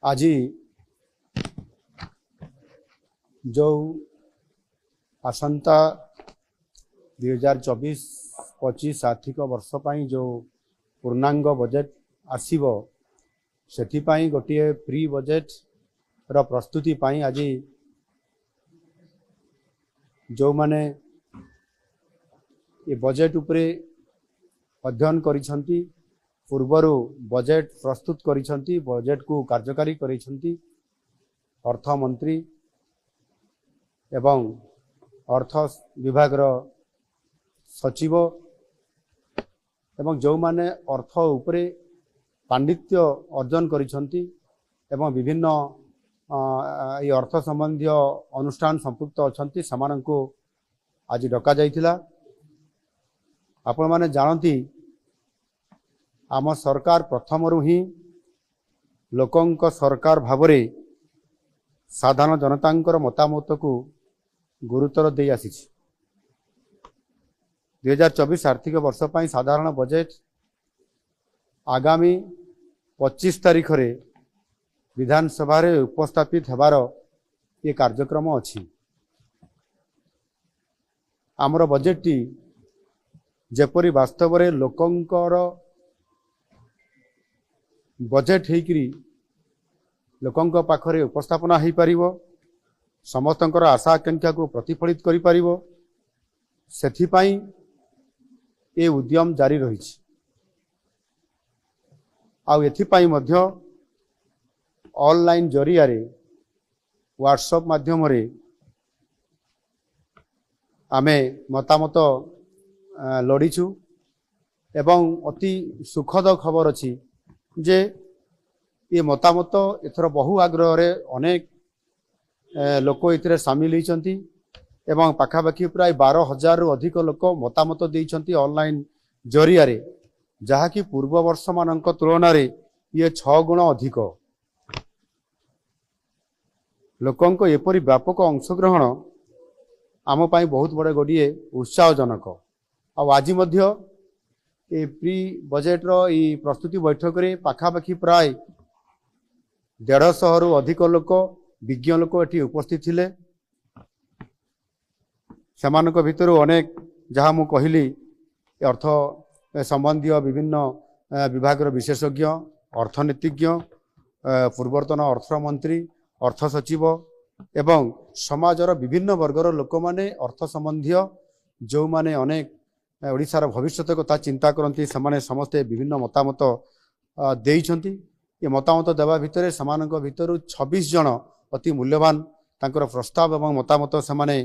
आज जो आसंता 2024-25 आर्थिक वर्ष पर जो पूर्णांग बजेट आसीबो सेथिपाई गोटे प्री बजेट रो प्रस्तुति पाई आज जो माने ये बजेट उपरे अध्ययन करिसंती पूर्वरु बजेट प्रस्तुत करिसंती बजेट को कार्यकारी करिसंती अर्थ मंत्री एवं अर्थ विभाग रो सचिव एवं जो माने अर्थ उपरे पांडित्य अर्जन करिसंती एवं विभिन्न ये अर्थ संबंधी अनुष्ठान संपुक्त अछंती समानंको आज डका जाइथिला। आपण माने जानती आम सरकार प्रथम ही लोकंक सरकार भावरे साधारण जनतांकर मतामत को गुरुतर दे आसी 2024 आर्थिक वर्ष पर साधारण बजेट आगामी 25 तारीख रे विधानसभा रे उपस्थापित हेबार ये कार्यक्रम अछि। आमर बजेट टी जेपरी वास्तव रे लोकंकर बजेट हेकरी लोकंक पाखरे उपस्थापना हो पारिबो समस्तंकर आशा आकांक्षा को प्रतिफलित करि पारिबो सेथिपाई ए उद्यम जारी रहिछि। आउ एथिपाई मध्य ऑनलाइन जरिया रे व्हाट्सएप माध्यम रे आमे मतामत लड़ीछु एवं अति सुखद खबर अछि जे ये मतामत एथर बहु आग्रह रे अनेक लोक इतरे सामिल होइछंती एवं पाखापाखि प्राय 12,000 रु अधिक लोक मतामत देइछंती ऑनलाइन जरिया रे जहा कि पूर्व वर्ष मानक तुलना रे ये 6 गुण अधिक लोकंक एपरी व्यापक अंशग्रहण आम पाई बहुत बड़े गोटे उत्साहजनक। आज मध्य ए प्री बजेट रो ई प्रस्तुति बैठक रे पाखापाखि प्राय 150 रु अधिक लोक विज्ञ लोक एठी उपस्थित थिले। समानक भितर अनेक जहाँ मु कहली अर्थ संबंधी विभिन्न विभाग विशेषज्ञ अर्थनीतिज्ञ पूर्वतन अर्थमंत्री अर्थ सचिव एवं समाजर विभिन्न वर्गर लोक माने अर्थ संबंधी जो माने अनेक ओडिशार भविष्य कथा चिंता करती से समस्ते विभिन्न मतामत देइछंती। ये मतामत देवा भितर समानक भितर 26 जन अति मूल्यवान तांकर प्रस्ताव एवं मतामत से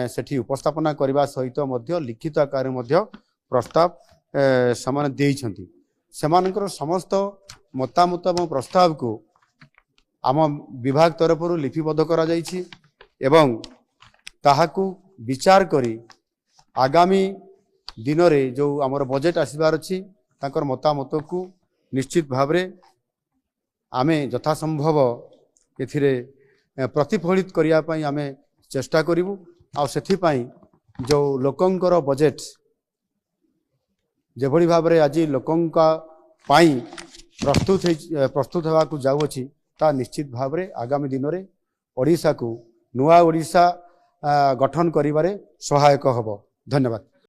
सेठी उपस्थापना करने सहित मध्य लिखित आकार मध्य प्रस्ताव से देइछंती। सेमानकर समस्त मतामत एवं प्रस्ताव को आम विभाग तरफ लिपिबद्ध करा जाइछि एवं ताहाकू विचार करी आगामी दिन रे जो आमर बजेट आसबार अछि तांकर मतामत को निश्चित भाव रे आमे यथासंभव एथिरे प्रतिफलित करिया पई आमे चेष्टा करिवु। आ सेथि पई जो लोकंकर बजेट जेभଳି भाबरे आज लोकंका पाई प्रस्तुत हेबा को जाउ अछि ता निश्चित भाव रे आगामी दिन रे ओडिसा को नुआ ओडिसा गठन करिबारे सहायक हबो। धन्यवाद।